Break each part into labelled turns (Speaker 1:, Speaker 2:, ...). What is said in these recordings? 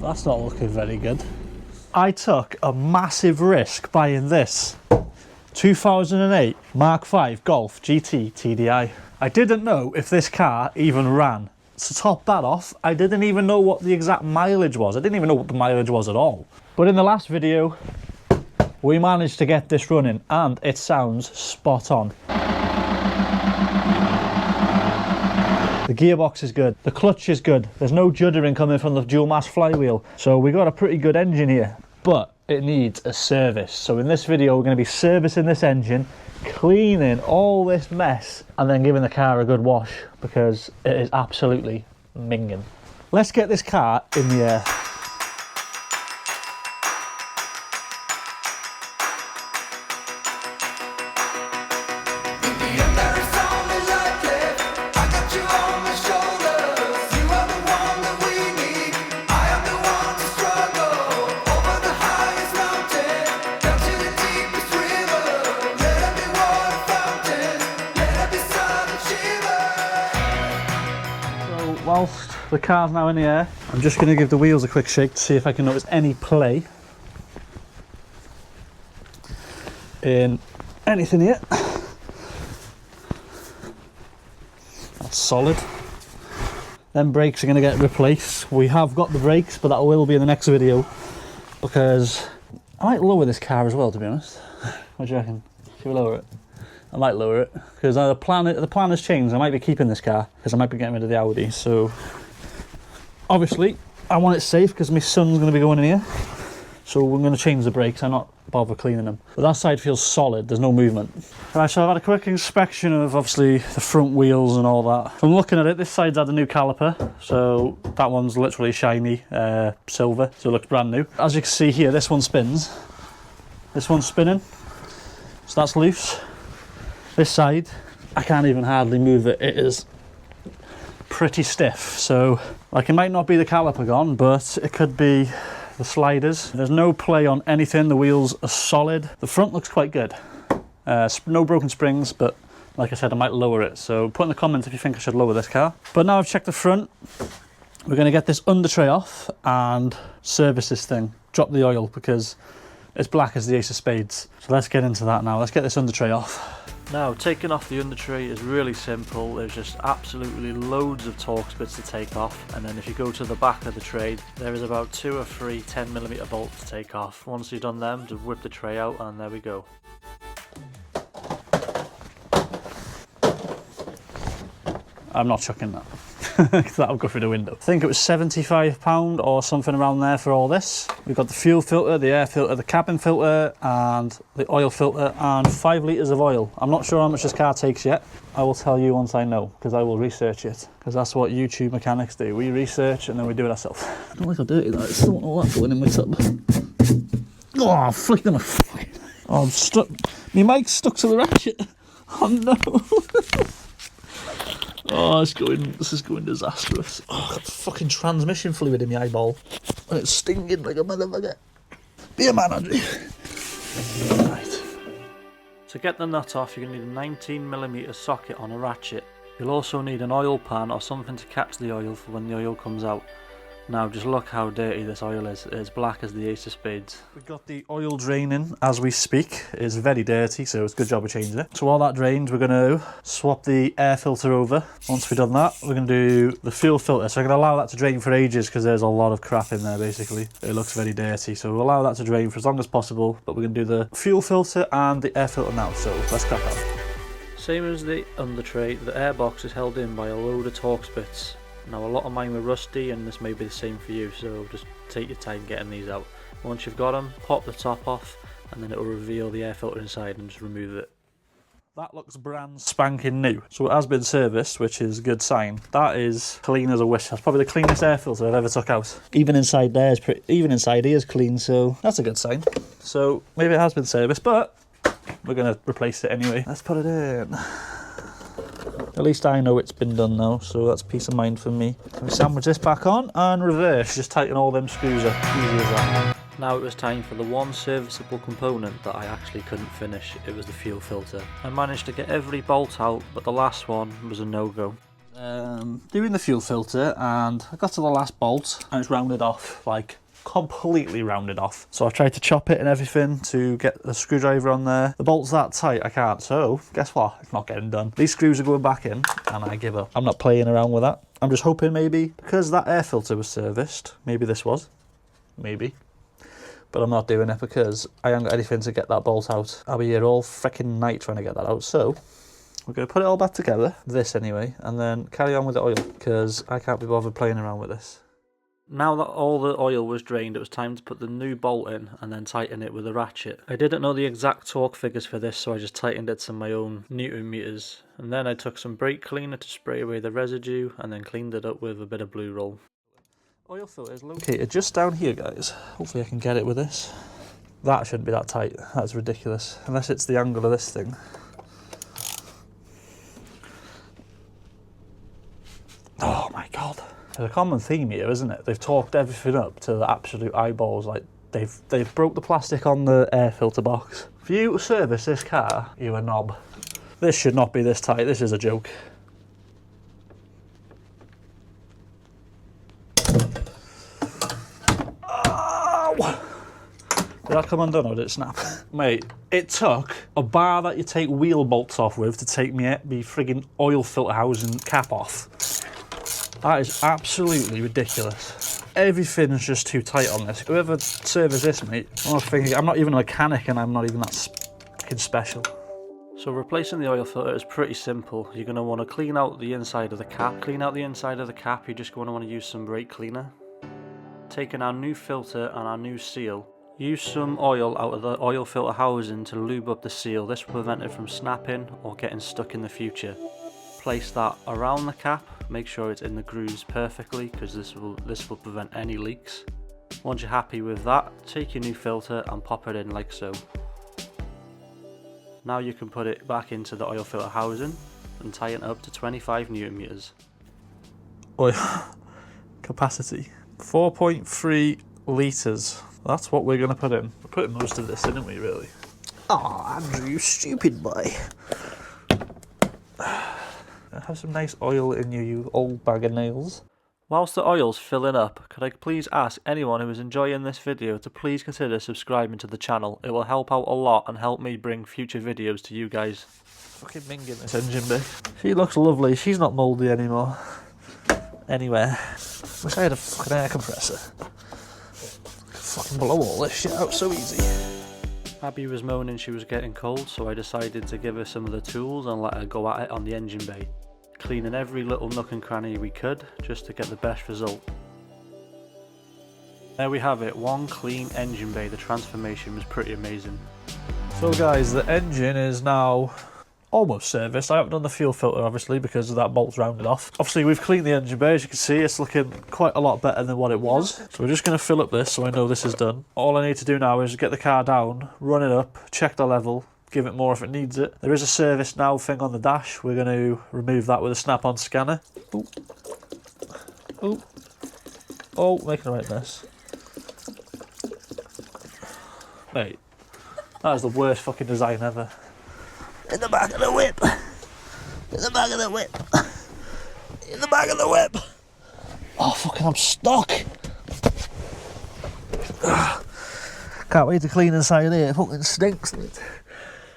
Speaker 1: That's not looking very good. I took a massive risk buying this 2008 Mark V Golf GT TDI. I didn't know if this car even ran. To top that off, I didn't even know what the exact mileage was. I didn't even know what the mileage was at all. But in the last video, we managed to get this running and it sounds spot on. The gearbox is good, the clutch is good, there's no juddering coming from the dual mass flywheel. So we got a pretty good engine here, but it needs a service. So in this video, we're going to be servicing this engine, cleaning all this mess, and then giving the car a good wash because it is absolutely minging. Let's get this car in the air. Whilst the car's now in the air, I'm just going to give the wheels a quick shake to see if I can notice any play in anything here. That's solid. Then brakes are going to get replaced. We have got the brakes, but that will be in the next video because I might lower this car as well, to be honest. What do you reckon? Should we lower it? I might lower it because the plan has changed. I might be keeping this car because I might be getting rid of the Audi. So obviously I want it safe because my son's going to be going in here. So we're going to change the brakes. I'm not bother cleaning them. But that side feels solid. There's no movement. Right, so I've had a quick inspection of obviously the front wheels and all that. From looking at it, this side's had a new caliper. So that one's literally shiny silver. So it looks brand new. As you can see here, this one spins. This one's spinning. So that's loose. This side, I can't even hardly move it. It is pretty stiff. So, like, it might not be the caliper gone, but it could be the sliders. There's no play on anything. The wheels are solid. The front looks quite good. No broken springs, but like I said, I might lower it. So put in the comments if you think I should lower this car. But now I've checked the front, we're going to get this under tray off and service this thing. Drop the oil because it's black as the ace of spades. So let's get into that now. Let's get this under tray off. Now, taking off the under tray is really simple. There's just absolutely loads of Torx bits to take off, and then if you go to the back of the tray, there is about 2 or 3 10mm bolts to take off. Once you've done them, just whip the tray out and there we go. I'm not chucking that. That'll go through the window. I think it was £75 or something around there for all this. We've got the fuel filter, the air filter, the cabin filter and the oil filter and 5 litres of oil. I'm not sure how much this car takes yet. I will tell you once I know because I will research it because that's what YouTube mechanics do. We research and then we do it ourselves. I don't like how dirty that is. I still want all that going in my tub. Oh, flicking my fucking... Oh, I'm stuck. My mic's stuck to the ratchet. Oh no. Oh, this is going disastrous. Oh, I've got fucking transmission fluid in my eyeball. And it's stinging like a motherfucker. Be a man, Andrew. Right. To get the nut off, you're going to need a 19mm socket on a ratchet. You'll also need an oil pan or something to catch the oil for when the oil comes out. Now just look how dirty this oil is. It's black as the ace of spades. We've got the oil draining as we speak. It's very dirty, so it's a good job of changing it. So while that drains, we're going to swap the air filter over. Once we've done that, we're going to do the fuel filter. So I'm going to allow that to drain for ages because there's a lot of crap in there basically. It looks very dirty, so we'll allow that to drain for as long as possible. But we're going to do the fuel filter and the air filter now, so let's crack on. Same as the under tray, the air box is held in by a load of Torx bits. Now a lot of mine were rusty and this may be the same for you, so just take your time getting these out. Once you've got them, pop the top off and then it will reveal the air filter inside and just remove it. That looks brand spanking new. So it has been serviced, which is a good sign. That is clean as a whistle. That's probably the cleanest air filter I've ever took out. Even inside there is even inside here is clean, so that's a good sign. So maybe it has been serviced, but we're going to replace it anyway. Let's put it in. At least I know it's been done now, so that's peace of mind for me. We sandwich this back on and reverse, just tighten all them screws up, easy as that. Now it was time for the one serviceable component that I actually couldn't finish. It was the fuel filter. I managed to get every bolt out, but the last one was a no-go. Doing the fuel filter, and I got to the last bolt and it's rounded off, like completely rounded off. So I tried to chop it and everything to get the screwdriver on there. The bolt's that tight I can't, so guess what? It's not getting done. These screws are going back in and I give up. I'm not playing around with that. I'm just hoping maybe, because that air filter was serviced, maybe this was, maybe. But I'm not doing it because I haven't got anything to get that bolt out. I'll be here all freaking night trying to get that out, so we're going to put it all back together, this anyway, and then carry on with the oil, because I can't be bothered playing around with this. Now that all the oil was drained, it was time to put the new bolt in and then tighten it with a ratchet. I didn't know the exact torque figures for this, so I just tightened it to my own Newton meters. And then I took some brake cleaner to spray away the residue and then cleaned it up with a bit of blue roll. Oil filter is located just down here, guys. Hopefully I can get it with this. That shouldn't be that tight. That's ridiculous. Unless it's the angle of this thing. Oh my god. There's a common theme here, isn't it? They've torqued everything up to the absolute eyeballs. Like they've broke the plastic on the air filter box. If you service this car, you're a knob. This should not be this tight. This is a joke. Oh! Did that come undone or did it snap? Mate, it took a bar that you take wheel bolts off with to take me friggin' oil filter housing cap off. That is absolutely ridiculous. Everything's just too tight on this. Whoever serviced this, mate, I'm not even a mechanic and I'm not even that fucking special. So replacing the oil filter is pretty simple. You're going to want to clean out the inside of the cap. Clean out the inside of the cap, you're just going to want to use some brake cleaner. Taking our new filter and our new seal. Use some oil out of the oil filter housing to lube up the seal. This will prevent it from snapping or getting stuck in the future. Place that around the cap. Make sure it's in the grooves perfectly because this will prevent any leaks. Once you're happy with that, take your new filter and pop it in like so. Now you can put it back into the oil filter housing and tighten up to 25 Newton meters. Oil capacity 4.3 litres. That's what we're going to put in. We're putting most of this in, aren't we, really? Oh, Andrew, you stupid boy. Have some nice oil in you, you old bag of nails. Whilst the oil's filling up, could I please ask anyone who is enjoying this video to please consider subscribing to the channel? It will help out a lot and help me bring future videos to you guys. Fucking minging this engine bay. She looks lovely. She's not mouldy anymore. Anyway, wish I had a fucking air compressor. Fucking blow all this shit out so easy. Abby was moaning she was getting cold, so I decided to give her some of the tools and let her go at it on the engine bay. Cleaning every little nook and cranny we could, just to get the best result. There we have it, one clean engine bay. The transformation was pretty amazing. So guys, the engine is now almost serviced. I haven't done the fuel filter obviously because that bolt's rounded off. Obviously we've cleaned the engine bay, as you can see it's looking quite a lot better than what it was. So we're just going to fill up this so I know this is done. All I need to do now is get the car down, run it up, check the level, give it more if it needs it. There is a service now thing on the dash. We're going to remove that with a snap-on scanner. Ooh. Ooh. Oh, making a right mess. Mate, that is the worst fucking design ever. In the back of the whip. In the back of the whip. In the back of the whip. Oh, fucking, I'm stuck. Can't wait to clean inside here. It fucking stinks.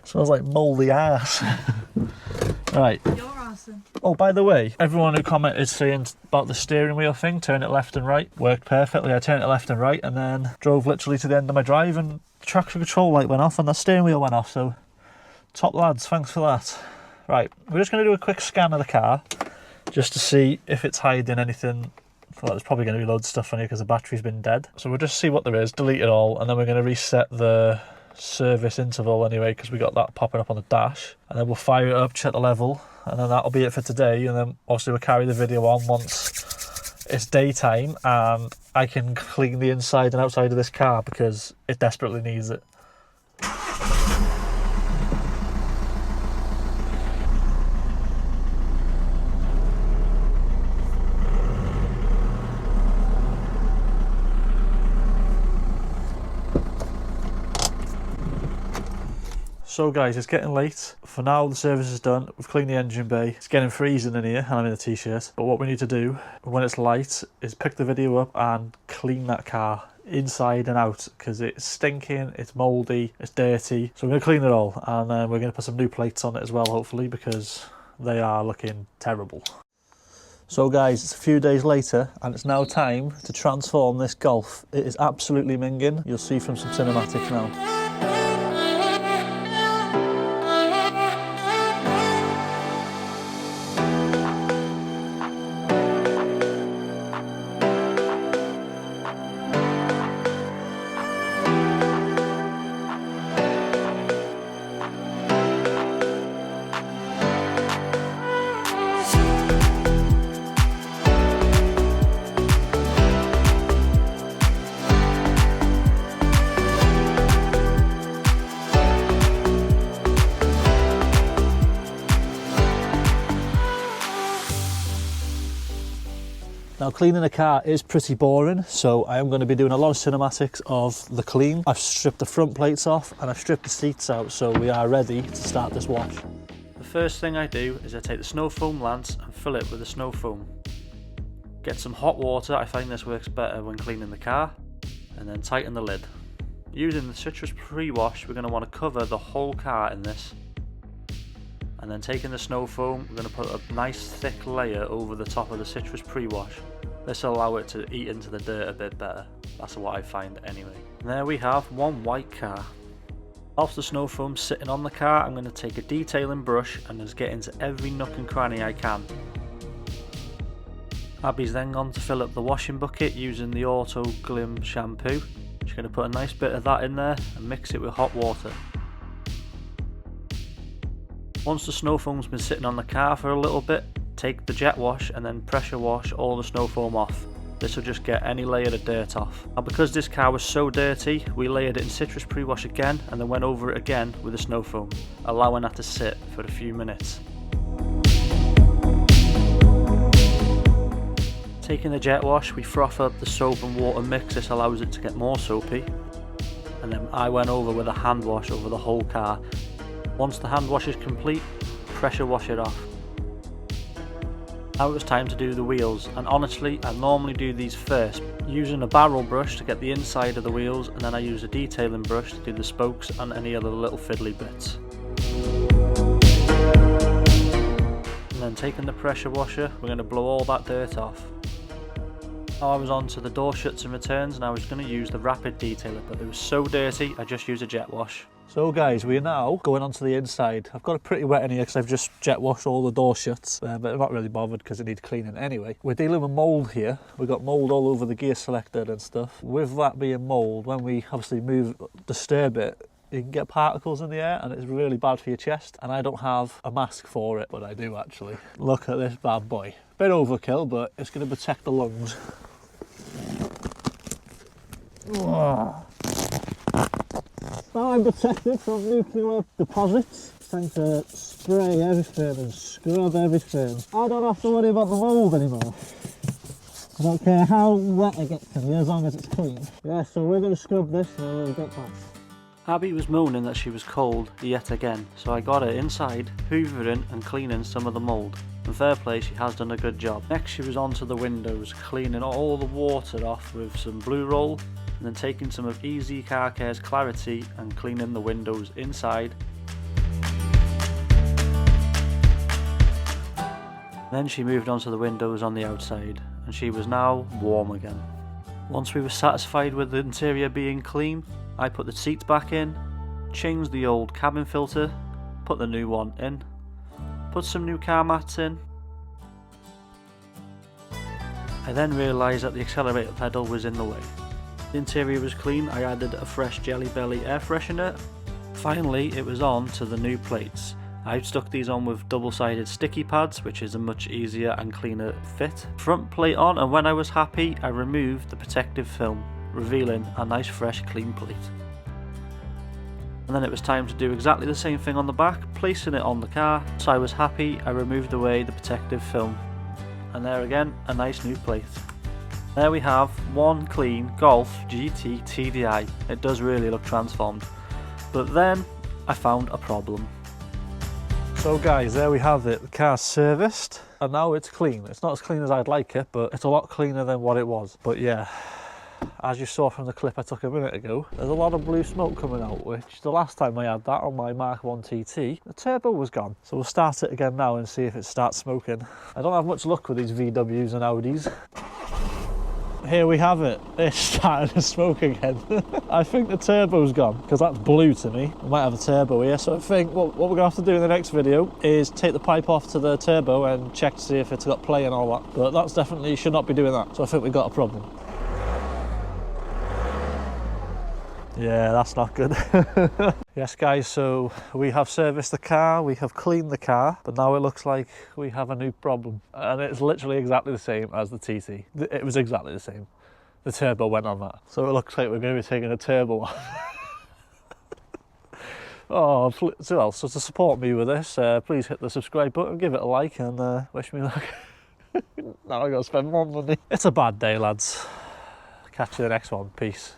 Speaker 1: Smells like mouldy ass. Right.
Speaker 2: You're awesome.
Speaker 1: Oh, by the way, everyone who commented saying about the steering wheel thing, turn it left and right, worked perfectly. I turned it left and right and then drove literally to the end of my drive and the traction control light went off and the steering wheel went off, so top lads, thanks for that. Right, we're just going to do a quick scan of the car just to see if it's hiding anything. Well, there's probably going to be loads of stuff on here because the battery's been dead. So we'll just see what there is, delete it all, and then we're going to reset the service interval anyway because we got that popping up on the dash. And then we'll fire it up, check the level, and then that'll be it for today. And then obviously we'll carry the video on once it's daytime and I can clean the inside and outside of this car because it desperately needs it. So guys, it's getting late. For now, the service is done. We've cleaned the engine bay. It's getting freezing in here and I'm in a t-shirt. But what we need to do when it's light is pick the video up and clean that car inside and out, because it's stinking, it's mouldy, it's dirty. So we're going to clean it all, and then we're going to put some new plates on it as well, hopefully, because they are looking terrible. So guys, it's a few days later and it's now time to transform this Golf. It is absolutely minging. You'll see from some cinematics now. Now, cleaning a car is pretty boring, so I am going to be doing a lot of cinematics of the clean. I've stripped the front plates off and I've stripped the seats out, so we are ready to start this wash. The first thing I do is I take the snow foam lance and fill it with the snow foam. Get some hot water, I find this works better when cleaning the car, and then tighten the lid. Using the citrus pre-wash, we're going to want to cover the whole car in this. And then taking the snow foam, we're going to put a nice thick layer over the top of the citrus pre-wash. This will allow it to eat into the dirt a bit better. That's what I find anyway. And there we have one white car. Whilst the snow foam's sitting on the car, I'm going to take a detailing brush and just get into every nook and cranny I can. Abby's then gone to fill up the washing bucket using the Auto Glim shampoo. She's going to put a nice bit of that in there and mix it with hot water. Once the snow foam's been sitting on the car for a little bit, take the jet wash and then pressure wash all the snow foam off. This will just get any layer of dirt off. Now, because this car was so dirty, we layered it in citrus pre-wash again and then went over it again with the snow foam, allowing that to sit for a few minutes. Taking the jet wash, we froth up the soap and water mix. This allows it to get more soapy. And then I went over with a hand wash over the whole car. Once the hand wash is complete, pressure wash it off. Now it was time to do the wheels, and honestly I normally do these first, using a barrel brush to get the inside of the wheels, and then I use a detailing brush to do the spokes and any other little fiddly bits. And then taking the pressure washer, we're going to blow all that dirt off. Now I was on to the door shuts and returns, and I was going to use the rapid detailer, but it was so dirty I just used a jet wash. So guys, we are now going onto the inside. I've got it pretty wet in here because I've just jet washed all the door shuts, but I'm not really bothered because it needs cleaning anyway. We're dealing with mould here. We've got mould all over the gear selector and stuff. With that being mould, when we obviously disturb it, you can get particles in the air and it's really bad for your chest, and I don't have a mask for it, but I do actually. Look at this bad boy. Bit overkill, but it's going to protect the lungs. Oh. Now I'm protected from nuclear deposits. It's time to spray everything and scrub everything. I don't have to worry about the mould anymore. I don't care how wet it gets to me as long as it's clean. Yeah, so we're going to scrub this and we'll get back. Abby was moaning that she was cold yet again, so I got her inside, hoovering and cleaning some of the mould. And fair play, she has done a good job. Next she was onto the windows, cleaning all the water off with some blue roll, and then taking some of Easy Car Care's Clarity and cleaning the windows inside. Then she moved on to the windows on the outside, and she was now warm again. Once we were satisfied with the interior being clean, I put the seats back in, changed the old cabin filter, put the new one in, put some new car mats in. I then realised that the accelerator pedal was in the way. The interior was clean. I added a fresh Jelly Belly air freshener. Finally, it was on to the new plates. I stuck these on with double-sided sticky pads, which is a much easier and cleaner fit. Front plate on, and when I was happy, I removed the protective film, revealing a nice fresh clean plate. And then it was time to do exactly the same thing on the back, placing it on the car. So I was happy, I removed away the protective film. And there again, a nice new plate. There we have one clean Golf GT TDI. It does really look transformed. But then I found a problem. So guys, there we have it. The car's serviced and now it's clean. It's not as clean as I'd like it, but it's a lot cleaner than what it was. But yeah, as you saw from the clip I took a minute ago, there's a lot of blue smoke coming out, which the last time I had that on my Mark 1 TT, the turbo was gone. So we'll start it again now and see if it starts smoking. I don't have much luck with these VWs and Audis. Here we have it. It's starting to smoke again. I think the turbo's gone because that's blue to me. We might have a turbo here. So I think what we're gonna have to do in the next video is take the pipe off to the turbo and check to see if it's got play and all that. But that's definitely, should not be doing that. So I think we've got a problem. Yeah, that's not good. Yes guys, so we have serviced the car, we have cleaned the car, but now it looks like we have a new problem. And it's literally exactly the same as the TT. It was exactly the same. The turbo went on that. So it looks like we're going to be taking a turbo off. Oh, so to support me with this, please hit the subscribe button, give it a like and wish me luck. Now I got to spend more money. It's a bad day, lads. Catch you in the next one. Peace.